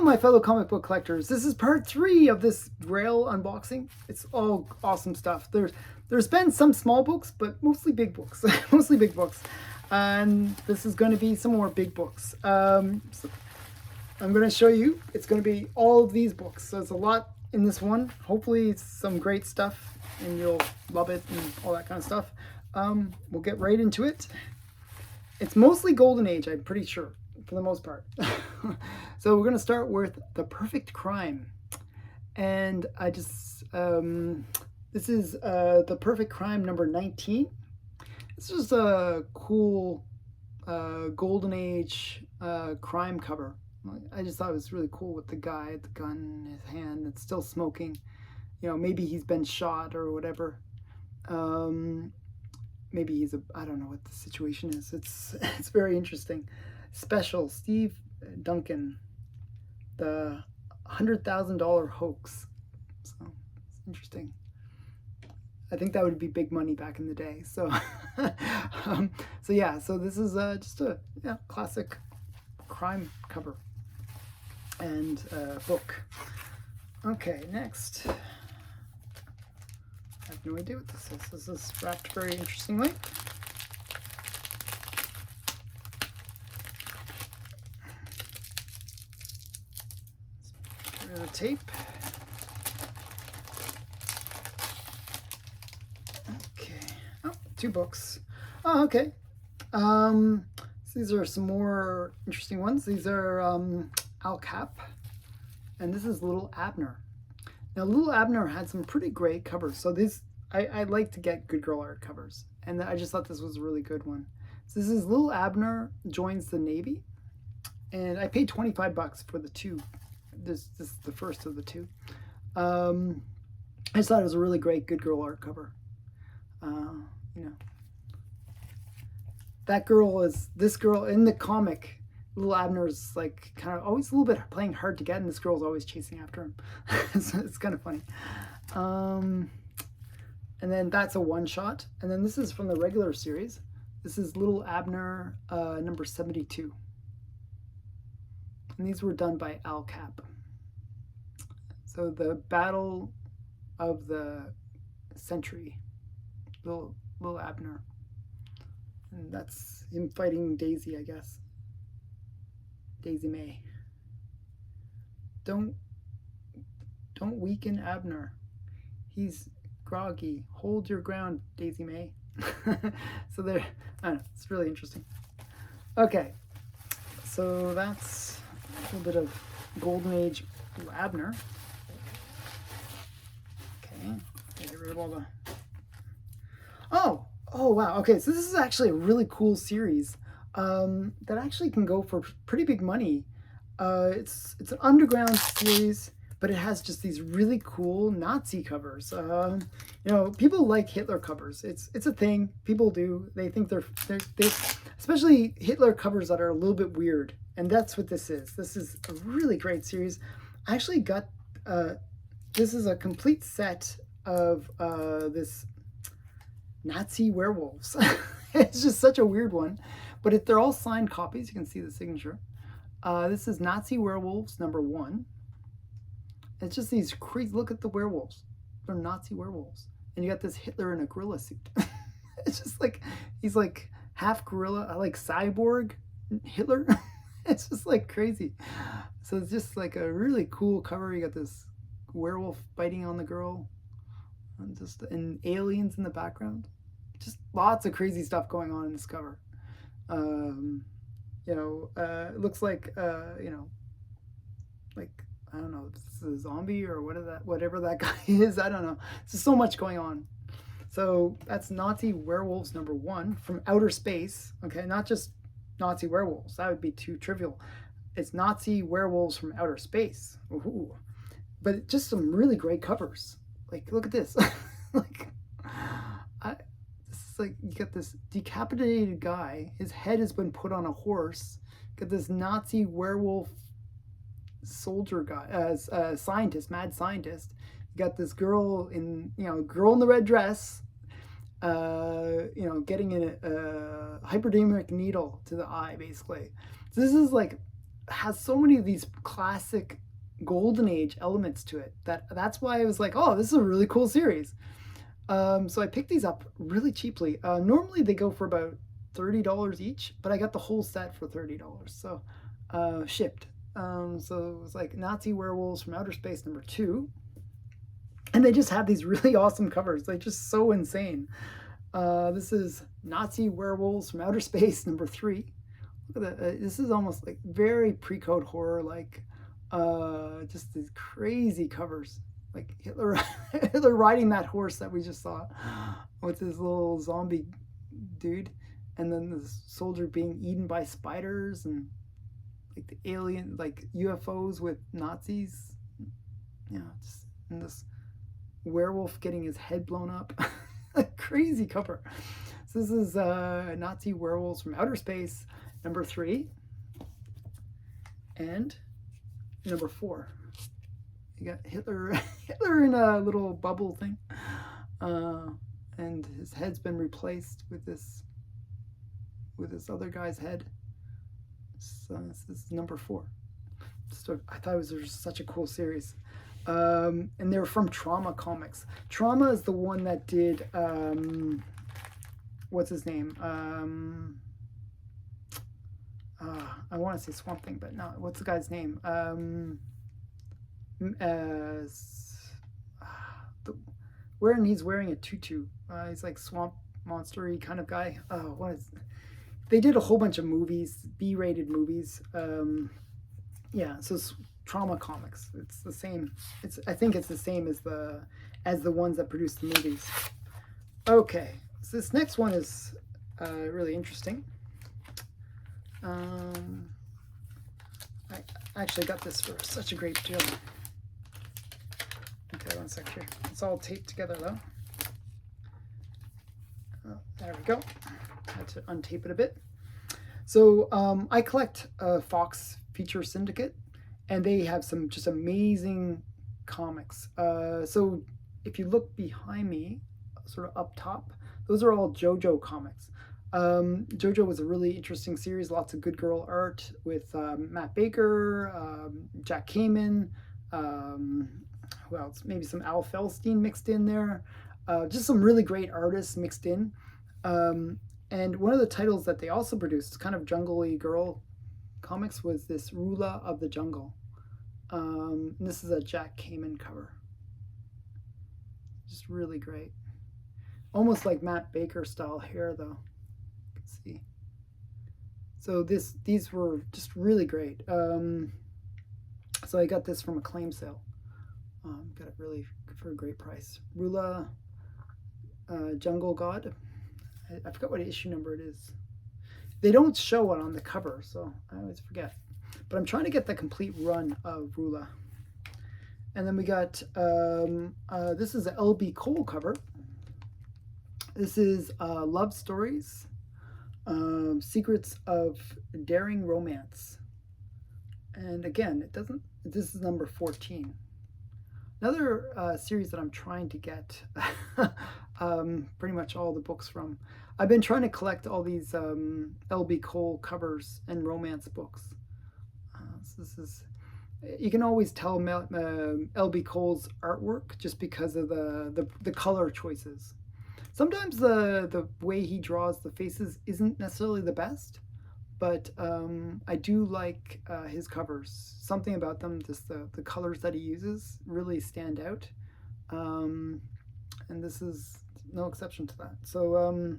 my fellow comic book collectors. This is part 3 of this Grail unboxing. It's all awesome stuff. There's been some small books, but mostly big books. Mostly big books. And this is going to be some more big books. So I'm going to show you. It's going to be all of these books. So it's a lot in this one. Hopefully it's some great stuff and you'll love it and all that kind of stuff. We'll get right into it. It's mostly Golden Age, I'm pretty sure, for the most part. So we're going to start with The Perfect Crime. And I just, this is The Perfect Crime number 19. This is a cool Golden Age crime cover. I just thought it was really cool with the guy with the gun in his hand that's still smoking. You know, maybe he's been shot or whatever. Maybe he's I don't know what the situation is. It's very interesting. Special, Steve Duncan, the $100,000 hoax. So it's interesting. I think that would be big money back in the day. So, so yeah. So this is just a classic crime cover and book. Okay, next. I have no idea what this is. This is wrapped very interestingly. Get rid of the tape. Okay. Oh, 2 books. Oh, okay. So these are some more interesting ones. These are Al Cap, and this is Little Abner. Now, Little Abner had some pretty great covers. So I like to get good girl art covers, and I just thought this was a really good one. So this is Little Abner joins the Navy, and I paid $25 for the 2. This is the first of the 2. I just thought it was a really great good girl art cover. You know, that girl is this girl in the comic. Little Abner's like kind of always a little bit playing hard to get, and this girl's always chasing after him. So it's kind of funny. And then that's a one-shot. And then this is from the regular series. This is Little Abner number 72. And these were done by Al Cap. So the Battle of the Century, Little Abner. And that's him fighting Daisy, I guess. Daisy May. Don't weaken Abner. He's groggy. Hold your ground, Daisy May. So there, I don't know, it's really interesting. Okay, so that's a little bit of Golden Age Abner. Okay, get rid of all the... Oh wow, okay, so this is actually a really cool series. That actually can go for pretty big money. It's an underground series, but it has just these really cool Nazi covers. You know, people like Hitler covers. It's a thing. People do. They think they're especially Hitler covers that are a little bit weird, and that's what this is. This is a really great series. I actually got this is a complete set of this Nazi werewolves. It's just such a weird one. But if they're all signed copies, you can see the signature. This is Nazi Werewolves number 1. It's just these crazy, look at the werewolves. They're Nazi werewolves. And you got this Hitler in a gorilla suit. It's just like, he's like half gorilla, like cyborg Hitler. It's just like crazy. So it's just like a really cool cover. You got this werewolf biting on the girl. And aliens in the background. Just lots of crazy stuff going on in this cover. You know, it looks like, you know, like, I don't know, this is a zombie or whatever that guy is. I don't know. There's so much going on. So that's Nazi Werewolves number 1 from outer space. Okay, not just Nazi werewolves. That would be too trivial. It's Nazi Werewolves from outer space. Ooh. But just some really great covers. Like, look at this. Like, it's like you got this decapitated guy. His head has been put on a horse. Got this Nazi werewolf soldier guy, scientist, mad scientist. You got this girl in, girl in the red dress, getting a hypodermic needle to the eye, basically. So this is like has so many of these classic golden age elements to it that's why I was like, oh, this is a really cool series. So I picked these up really cheaply. Normally they go for about $30 each, but I got the whole set for $30. So shipped. So it was like Nazi Werewolves from Outer Space #2. And they just have these really awesome covers. They're just so insane. This is Nazi Werewolves from Outer Space #3. Look at that. This is almost like very pre-code horror, like just these crazy covers. Like Hitler, Hitler riding that horse that we just saw with his little zombie dude. And then the soldier being eaten by spiders and like the alien, like UFOs with Nazis. Yeah, just and this werewolf getting his head blown up. Crazy cover. So this is Nazi Werewolves from Outer Space #3 and #4. You got Hitler in a little bubble thing, and his head's been replaced with this other guy's head. So this is #4. So I thought it was just such a cool series. And they're from Trauma Comics. Trauma is the one that did what's his name? I want to say Swamp Thing, but no. What's the guy's name? Wherein he's wearing a tutu. He's like swamp monster-y kind of guy. They did a whole bunch of movies, B-rated movies. Yeah, so it's Trauma Comics. It's the same. I think it's the same as the ones that produced the movies. Okay, so this next one is really interesting. I actually got this for such a great deal. Okay, one sec here. It's all taped together though. Oh, there we go. Had to untape it a bit. So I collect Fox Feature Syndicate, and they have some just amazing comics. So if you look behind me, sort of up top, those are all JoJo comics. JoJo was a really interesting series, lots of good girl art with Matt Baker, Jack Kamen, who else? Maybe some Al Felstein mixed in there. Just some really great artists mixed in. And one of the titles that they also produced, kind of jungle-y girl comics, was this Rula of the Jungle. And this is a Jack Kamen cover. Just really great. Almost like Matt Baker style hair though. You can see. So these were just really great. So I got this from a claim sale. Got it really for a great price. Rula, Jungle God. I forgot what issue number it is. They don't show it on the cover, so I always forget. But I'm trying to get the complete run of Rula. And then we got, this is an LB Cole cover. This is Love Stories, Secrets of Daring Romance. And again, this is number 14. Another series that I'm trying to get pretty much all the books from. I've been trying to collect all these LB Cole covers and romance books. So this is, you can always tell LB Cole's artwork just because of the color choices. Sometimes the way he draws the faces isn't necessarily the best, but I do like his covers. Something about them, just the colors that he uses really stand out. And this is no exception to that. So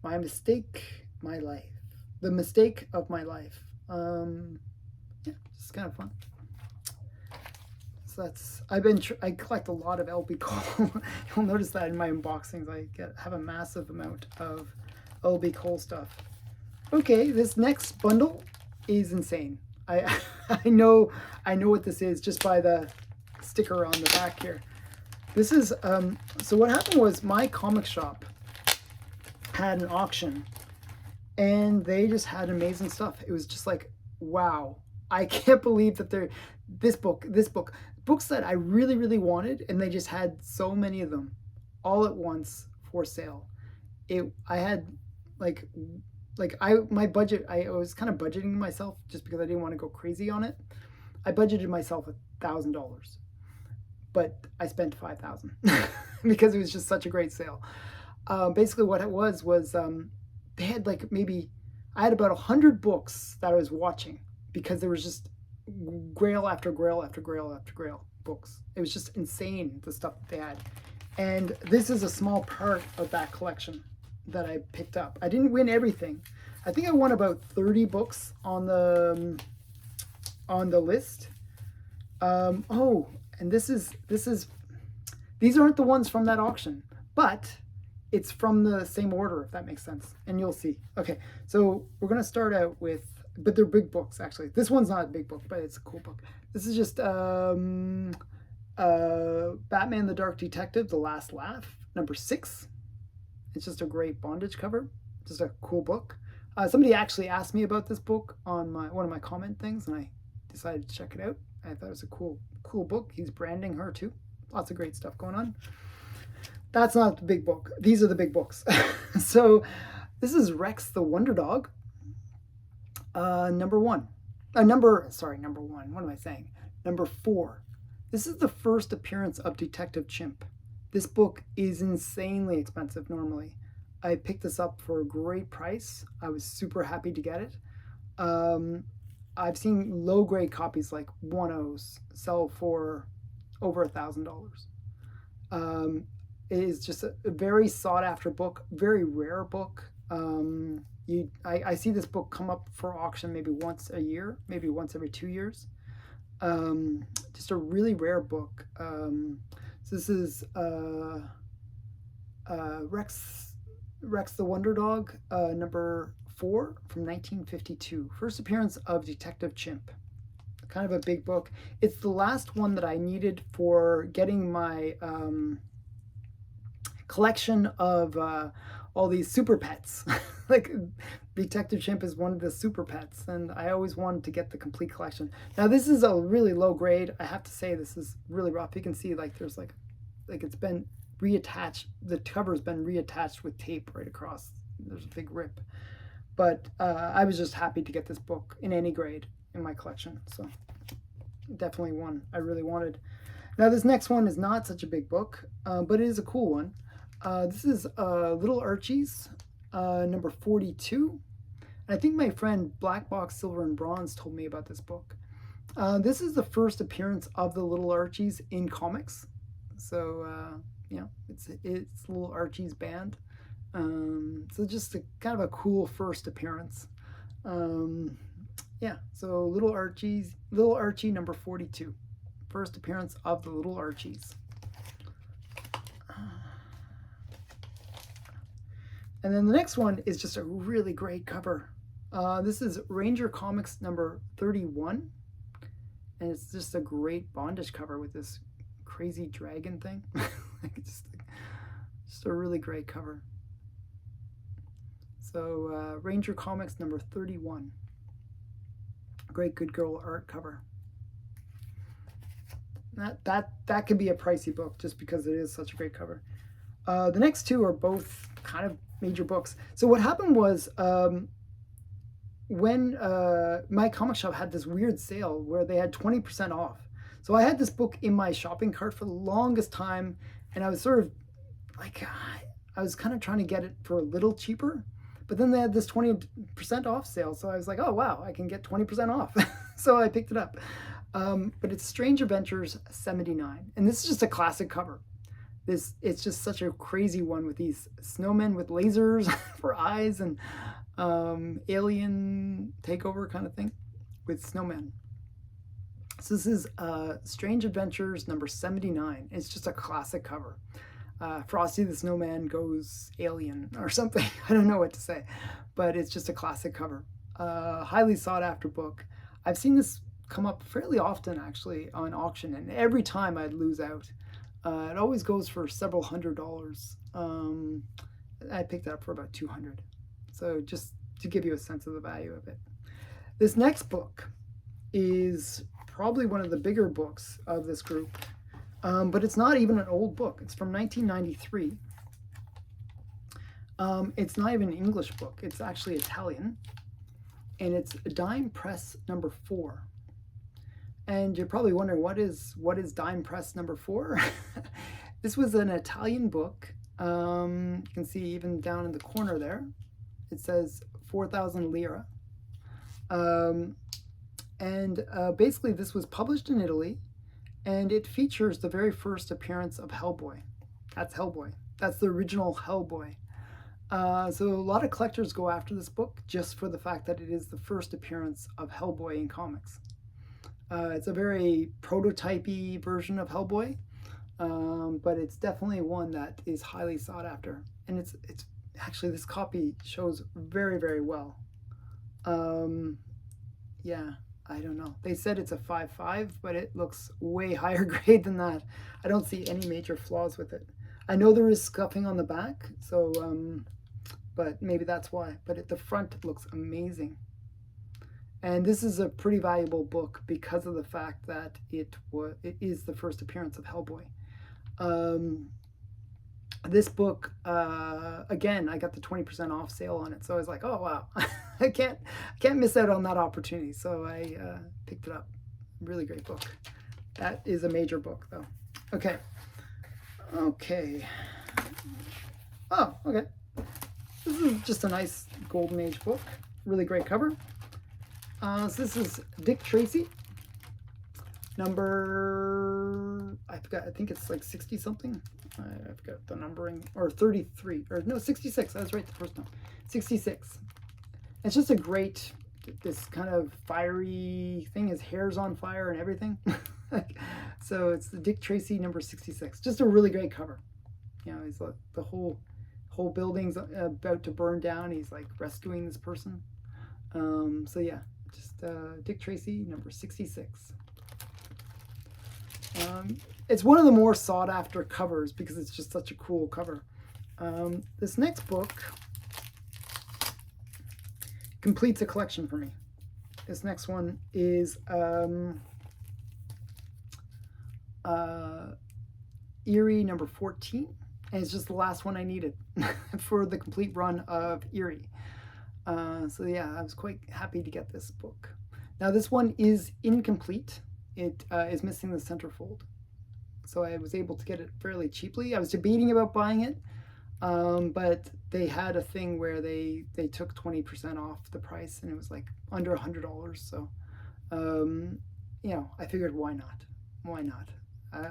My Mistake, My Life. The Mistake of My Life. Yeah, it's kind of fun. So that's, I collect a lot of LB Cole. You'll notice that in my unboxings, I have a massive amount of LB Cole stuff. Okay, this next bundle is insane. I know what this is just by the sticker on the back here. This is so what happened was my comic shop had an auction, and they just had amazing stuff. It was just like, wow, I can't believe that this book, books that I really, really wanted, and they just had so many of them all at once for sale. I had like like my budget, I was kind of budgeting myself just because I didn't want to go crazy on it. I budgeted myself $1,000, but I spent 5,000 because it was just such a great sale. Basically, what it was they had like maybe I had about 100 books that I was watching because there was just grail after grail after grail after grail books. It was just insane the stuff that they had, and this is a small part of that collection that I picked up. I didn't win everything. I think I won about 30 books on the list. Oh, and these aren't the ones from that auction, but it's from the same order, if that makes sense, and you'll see. Okay, so we're gonna start out with, but they're big books actually. This one's not a big book, but it's a cool book. This is just Batman the Dark Detective, The Last Laugh, #6. It's just a great bondage cover, just a cool book. Somebody actually asked me about this book on one of my comment things, and I decided to check it out. I thought it was a cool book. He's branding her too. Lots of great stuff going on. That's not the big book. These are the big books. So this is Rex the Wonder Dog, number 1. Number 1. What am I saying? Number 4. This is the first appearance of Detective Chimp. This book is insanely expensive normally. I picked this up for a great price. I was super happy to get it. I've seen low-grade copies like 1.0s sell for over $1,000. It is just a very sought-after book, very rare book. I see this book come up for auction maybe once a year, maybe once every 2 years. Just a really rare book. So this is Rex the Wonder Dog, number 4 from 1952. First appearance of Detective Chimp. Kind of a big book. It's the last one that I needed for getting my collection of all these super pets. Like Detective Chimp is one of the super pets, and I always wanted to get the complete collection. Now this is a really low grade. I have to say this is really rough. You can see like there's like it's been reattached. The cover's been reattached with tape right across. There's a big rip. But I was just happy to get this book in any grade in my collection. So definitely one I really wanted. Now this next one is not such a big book, but it is a cool one. This is Little Archies, number 42. And I think my friend Black Box Silver and Bronze told me about this book. This is the first appearance of the Little Archies in comics. So it's Little Archie's band. So just kind of a cool first appearance. So Little Archie number 42. First appearance of the Little Archies. And then the next one is just a really great cover. This is Ranger Comics number 31. And it's just a great bondage cover with this crazy dragon thing. just a really great cover. So Ranger Comics number 31. Great Good Girl art cover. That could be a pricey book just because it is such a great cover. The next two are both kind of major books. So what happened was when my comic shop had this weird sale where they had 20% off. So I had this book in my shopping cart for the longest time, and I was sort of like, I was kind of trying to get it for a little cheaper. But then they had this 20% off sale, so I was like, oh wow, I can get 20% off. So I picked it up. But it's Strange Adventures 79, and this is just a classic cover. It's just such a crazy one with these snowmen with lasers for eyes and alien takeover kind of thing with snowmen. So this is Strange Adventures number 79. It's just a classic cover. Frosty the Snowman goes alien or something. I don't know what to say, but it's just a classic cover. Highly sought after book. I've seen this come up fairly often actually on auction, and every time I'd lose out. It always goes for several $100s. I picked it up for about $200. So just to give you a sense of the value of it. This next book is probably one of the bigger books of this group. But it's not even an old book. It's from 1993. It's not even an English book. It's actually Italian, and it's Dime Press number 4. And you're probably wondering, what is Dime Press number 4? This was an Italian book. You can see even down in the corner there, it says 4,000 lira. Basically this was published in Italy, and it features the very first appearance of Hellboy. That's Hellboy. That's the original Hellboy. So a lot of collectors go after this book just for the fact that it is the first appearance of Hellboy in comics. It's a very prototypey version of Hellboy, but it's definitely one that is highly sought after. And it's actually, this copy shows very, very well. Yeah, I don't know. They said it's a 5.5, but it looks way higher grade than that. I don't see any major flaws with it. I know there is scuffing on the back, so but maybe that's why. But at the front, it looks amazing. And this is a pretty valuable book because of the fact that it is the first appearance of Hellboy. This book, again, I got the 20% off sale on it, so I was like, oh wow, I can't miss out on that opportunity. So I picked it up. Really great book. That is a major book, though. Okay. Oh, okay. This is just a nice Golden Age book. Really great cover. So this is Dick Tracy, number, I forgot, I think it's like 60 something. I forgot the numbering, or 33, or no, 66. I was right the first time. 66. It's just a great, this kind of fiery thing. His hair's on fire and everything. So it's the Dick Tracy number 66. Just a really great cover. You know, he's like, the whole building's about to burn down. He's like rescuing this person. So yeah, just Dick Tracy number 66. It's one of the more sought after covers because it's just such a cool cover. This next book completes a collection for me. This next one is Eerie number 14, and it's just the last one I needed for the complete run of Eerie. So yeah, I was quite happy to get this book. Now this one is incomplete. It is missing the centerfold. So I was able to get it fairly cheaply. I was debating about buying it, but they had a thing where they took 20% off the price, and it was like under $100. So, you know, I figured, why not? Why not?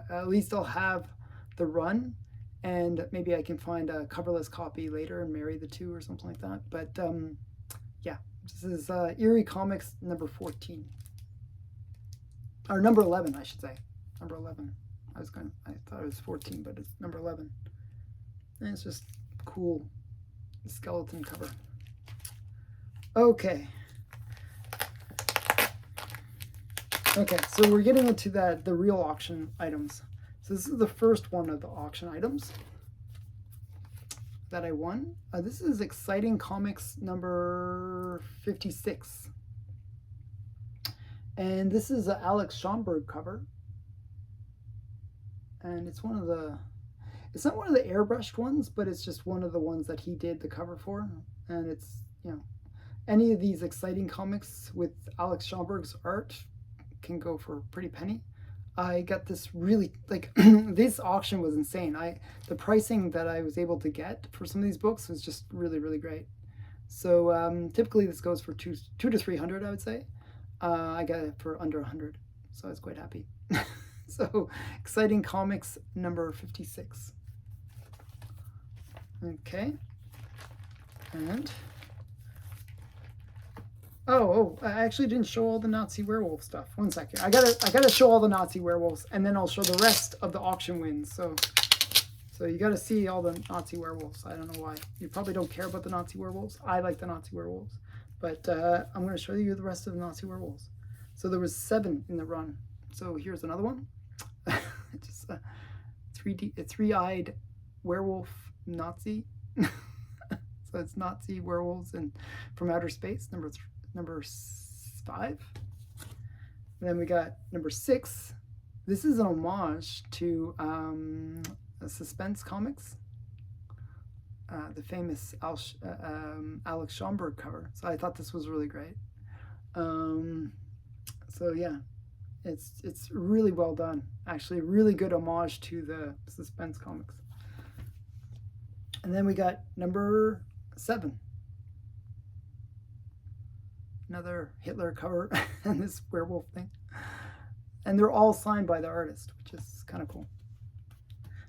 At least I'll have the run, and maybe I can find a coverless copy later and marry the two or something like that. But yeah, this is Eerie Comics number 14. Or number 11, I should say. Number 11. I thought it was 14, but it's number 11. And it's just cool skeleton cover. Okay. Okay, so we're getting into the real auction items. So this is the first one of the auction items that I won. This is Exciting Comics number 56. And this is an Alex Schomburg cover. And it's one of the, it's not one of the airbrushed ones, but it's just one of the ones that he did the cover for. And it's, you know, any of these Exciting Comics with Alex Schomburg's art can go for a pretty penny. I got this really, like, this auction was insane. The pricing that I was able to get for some of these books was just really, really great. So typically this goes for two to 300, I would say. I got it for under 100, so I was quite happy. So, Exciting Comics number 56. Okay. And oh, I actually didn't show all the Nazi werewolf stuff. One second. I gotta show all the Nazi werewolves, and then I'll show the rest of the auction wins. So you gotta see all the Nazi werewolves. I don't know why. You probably don't care about the Nazi werewolves. I like the Nazi werewolves. But I'm gonna show you the rest of the Nazi werewolves. So there was 7 in the run. So here's another one. Just a three-eyed werewolf Nazi. So it's Nazi werewolves and from outer space, number 5. And then we got number 6. This is an homage to Suspense Comics. the famous Alex Schomburg cover. So I thought this was really great. So yeah, it's really well done. Actually, really good homage to the Suspense comics. And then we got number 7. Another Hitler cover and this werewolf thing. And they're all signed by the artist, which is kind of cool.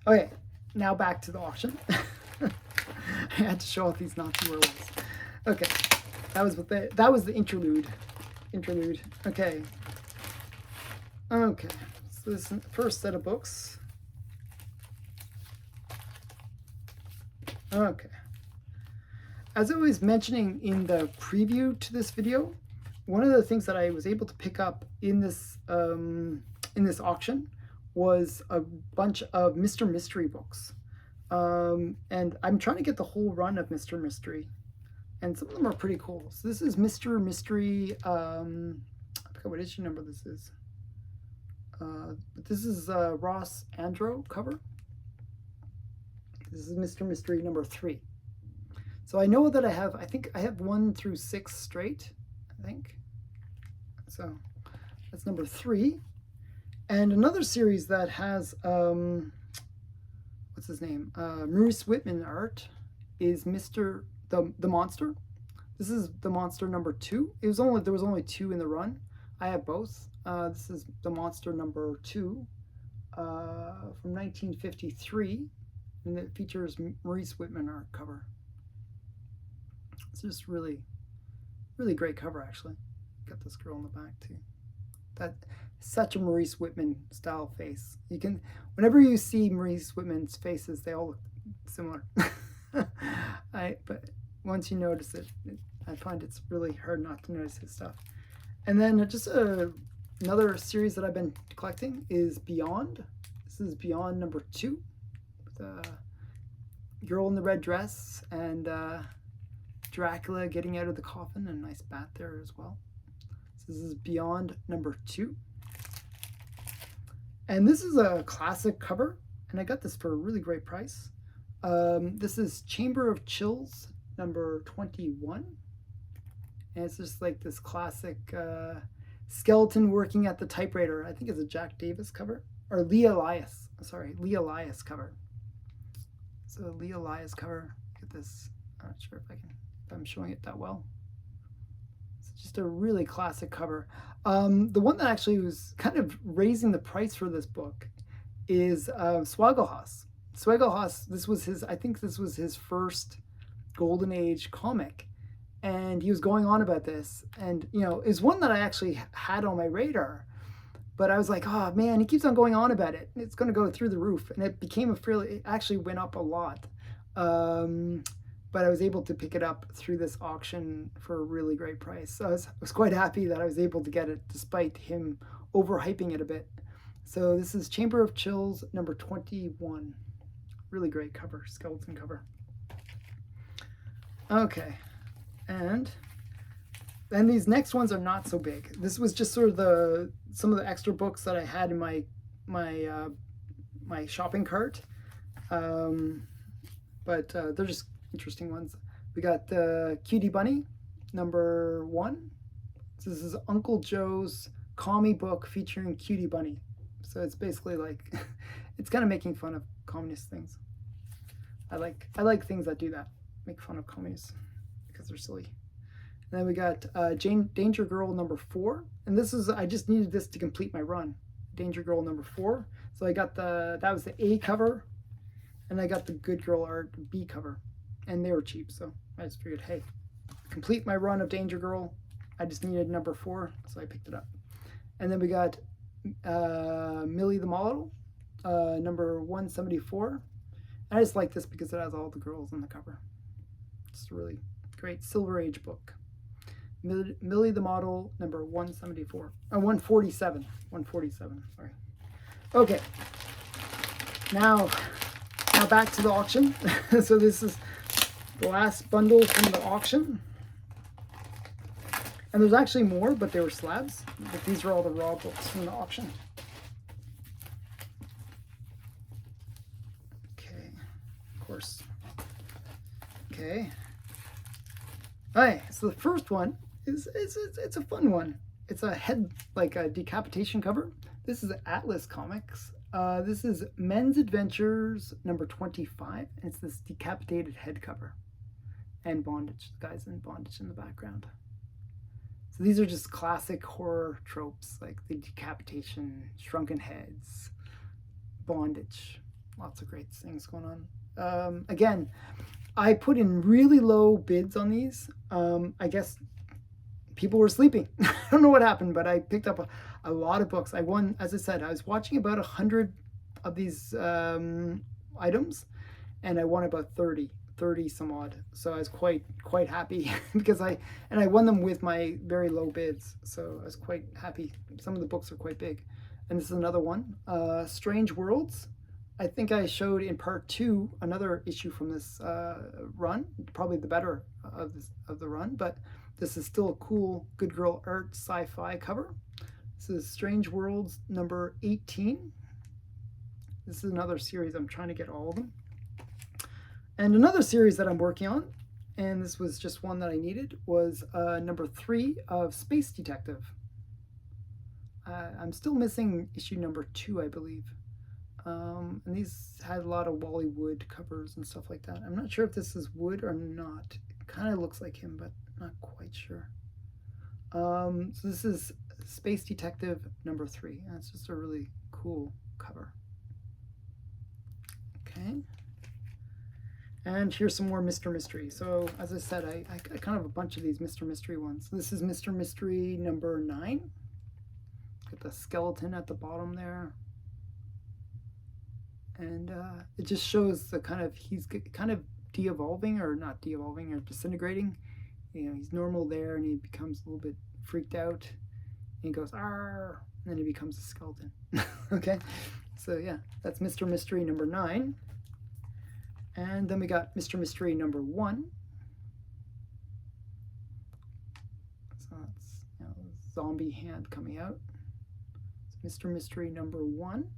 Okay, now back to the auction. I had to show off these Nazi werewolves. Okay, that was the interlude. Okay. Okay, so this is the first set of books. Okay. As I was mentioning in the preview to this video, one of the things that I was able to pick up in this auction was a bunch of Mr. Mystery books. And I'm trying to get the whole run of Mr. Mystery. And some of them are pretty cool. So this is Mr. Mystery, I forgot what issue number this is. But this is Ross Andro cover. This is Mr. Mystery number 3. So I know that I think I have 1 through 6 straight, I think. So that's number 3. And another series that has, what's his name? Maurice Whitman art is Mr. The Monster. This is The Monster number 2. There was only 2 in the run. I have both. This is The Monster number 2 from 1953, and it features Maurice Whitman art cover. It's just really, really great cover, actually. Got this girl in the back too. That such a Maurice Whitman style face. You can, whenever you see Maurice Whitman's faces, they all look similar. But once you notice it, I find it's really hard not to notice his stuff. And then just another series that I've been collecting is Beyond. This is Beyond number 2, with a girl in the red dress and Dracula getting out of the coffin, and a nice bat there as well. So this is Beyond number 2. And this is a classic cover, and I got this for a really great price. This is Chamber of Chills number 21. And it's just like this classic skeleton working at the typewriter. I think it's a Jack Davis cover, or Lee Elias cover. So Lee Elias cover. Look at this. I'm not sure if I'm showing it that well. It's just a really classic cover. The one that actually was kind of raising the price for this book is Swagelhaus. Swagelhaus, I think this was his first Golden Age comic. And he was going on about this. And, it's one that I actually had on my radar. But I was like, oh man, he keeps on going on about it. It's going to go through the roof. And it became it actually went up a lot. But I was able to pick it up through this auction for a really great price. So I was quite happy that I was able to get it despite him overhyping it a bit. So this is Chamber of Chills number 21. Really great cover, skeleton cover. Okay, and then these next ones are not so big. This was just sort of some of the extra books that I had in my shopping cart. But they're just interesting ones. We got the Cutie Bunny, number 1. So this is Uncle Joe's commie book featuring Cutie Bunny. So it's basically like, it's kind of making fun of communist things. I like things that do that, make fun of communists, because they're silly. And then we got Danger Girl number 4. And this is, I just needed this to complete my run. Danger Girl number 4. So I got that was the A cover, and I got the Good Girl art B cover. And they were cheap, so I just figured, hey, complete my run of Danger Girl. I just needed number 4, so I picked it up. And then we got Millie the Model, number 174. And I just like this because it has all the girls on the cover. It's a really great Silver Age book. Millie the Model, number 174. 147. 147, sorry. Okay. Now back to the auction. So this is the last bundle from the auction. And there's actually more, but they were slabs. But these are all the raw books from the auction. Okay, of course. Okay. Alright, so the first one is it's a fun one. It's a head, like a decapitation cover. This is Atlas Comics. This is Men's Adventures number 25. And it's this decapitated head cover. And bondage. The guy's in bondage in the background. So these are just classic horror tropes, like the decapitation, shrunken heads, bondage. Lots of great things going on. Again, I put in really low bids on these. I guess people were sleeping. I don't know what happened, but I picked up a lot of books. I won, as I said, I was watching about 100 of these items, and I won about 30 some odd. So I was quite happy because I won them with my very low bids. So I was quite happy. Some of the books are quite big. And this is another one, Strange Worlds. I think I showed in part 2 another issue from this run, probably the better of the run, but this is still a cool Good Girl Art sci-fi cover. This is Strange Worlds number 18. This is another series. I'm trying to get all of them. And another series that I'm working on, and this was just one that I needed, was number 3 of Space Detective. I'm still missing issue number 2, I believe. And these had a lot of Wally Wood covers and stuff like that. I'm not sure if this is Wood or not. It kind of looks like him, but not quite sure. So this is Space Detective number 3. That's just a really cool cover. Okay. And here's some more Mr. Mystery. So as I said, I kind of have a bunch of these Mr. Mystery ones. This is Mr. Mystery number 9. Got the skeleton at the bottom there. And it just shows the kind of, he's kind of de-evolving, or not de-evolving, or disintegrating. You know, he's normal there, and he becomes a little bit freaked out. And he goes, "Arr!" And then he becomes a skeleton. Okay? So yeah, that's Mr. Mystery number 9. And then we got Mr. Mystery number 1. So that's, you know, zombie hand coming out. So Mr. Mystery number 1.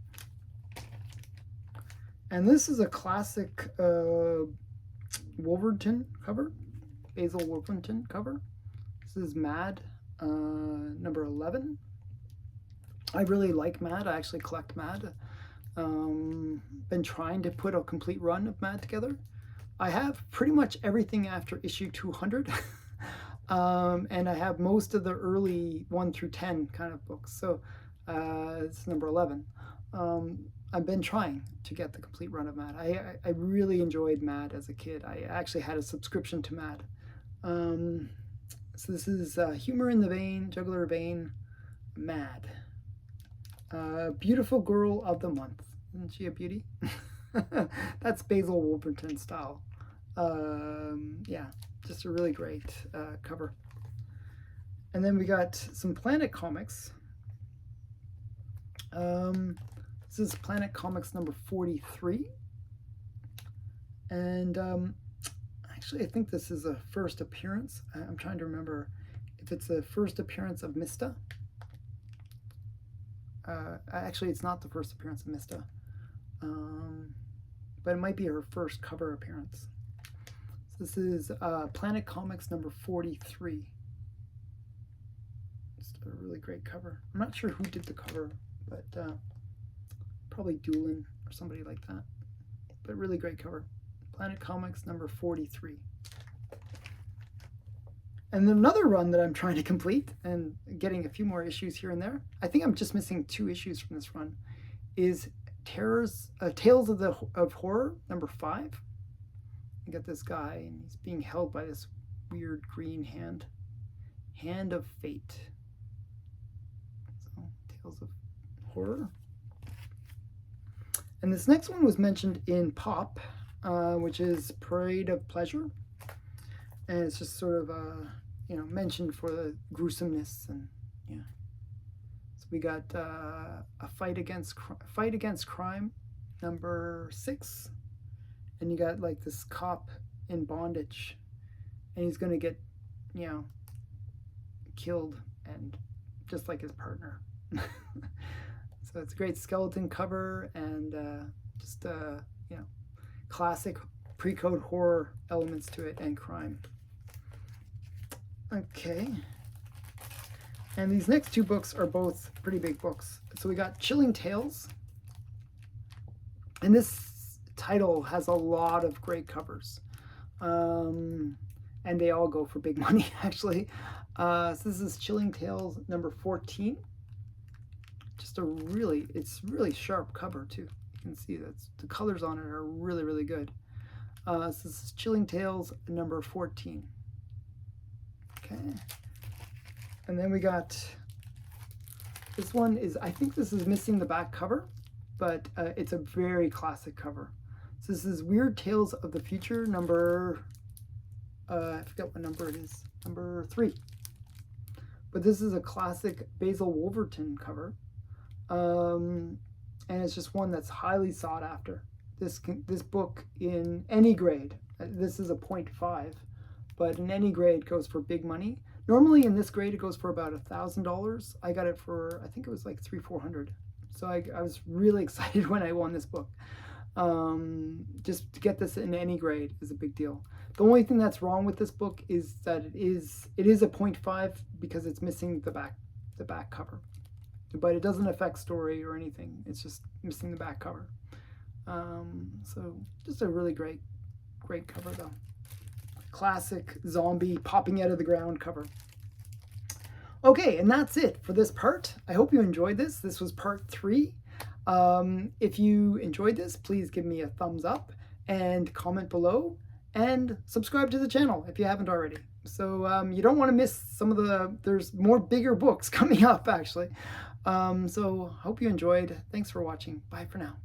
And this is a classic Wolverton cover, Basil Wolverton cover. This is Mad, number 11. I really like Mad. I actually collect Mad. Been trying to put a complete run of Mad together. I have pretty much everything after issue 200. And I have most of the early 1 through 10 kind of books. So it's number 11. I've been trying to get the complete run of Mad. I really enjoyed Mad as a kid. I actually had a subscription to Mad. So this is Humor in the Vein, Jugular Vein, Mad. Beautiful Girl of the Month. Isn't she a beauty? That's Basil Wolverton style. Yeah, just a really great cover. And then we got some Planet Comics. This is Planet Comics number 43. And actually, I think this is a first appearance. I'm trying to remember if it's a first appearance of Mista. Actually, it's not the first appearance of Mista. But it might be her first cover appearance. So this is Planet Comics number 43. Just a really great cover. I'm not sure who did the cover, but probably Doolin or somebody like that. But really great cover. Planet Comics number 43. And another run that I'm trying to complete, and getting a few more issues here and there, I think I'm just missing 2 issues from this run, is Tales of Horror number 5. You got this guy, and he's being held by this weird green hand of fate. So Tales of Horror. And this next one was mentioned in Pop, which is Parade of Pleasure. And it's just sort of, mentioned for the gruesomeness, and yeah. So we got a Fight Against Crime, number 6, and you got like this cop in bondage, and he's gonna get, killed, and just like his partner. So it's a great skeleton cover, and just classic pre-code horror elements to it and crime. Okay. And these next two books are both pretty big books. So we got Chilling Tales. And this title has a lot of great covers. And they all go for big money, actually. So this is Chilling Tales number 14. Just it's really sharp cover too. You can see that the colors on it are really, really good. So this is Chilling Tales number 14. Okay. And then we got, this one is, I think this is missing the back cover, but it's a very classic cover. So this is Weird Tales of the Future number, I forget what number it is, number 3. But this is a classic Basil Wolverton cover. And it's just one that's highly sought after. This book in any grade, this is a 0.5, but in any grade goes for big money. Normally in this grade it goes for about $1,000. I got it for, I think it was like $300-400. So I was really excited when I won this book. Just to get this in any grade is a big deal. The only thing that's wrong with this book is that it is a 0.5 because it's missing the back cover. But it doesn't affect story or anything. It's just missing the back cover. So just a really great cover though. Classic zombie popping out of the ground cover. Okay, and that's it for this part. I hope you enjoyed this. This was part 3. If you enjoyed this, please give me a thumbs up and comment below and subscribe to the channel if you haven't already. So you don't want to miss some of there's more bigger books coming up actually. So hope you enjoyed. Thanks for watching. Bye for now.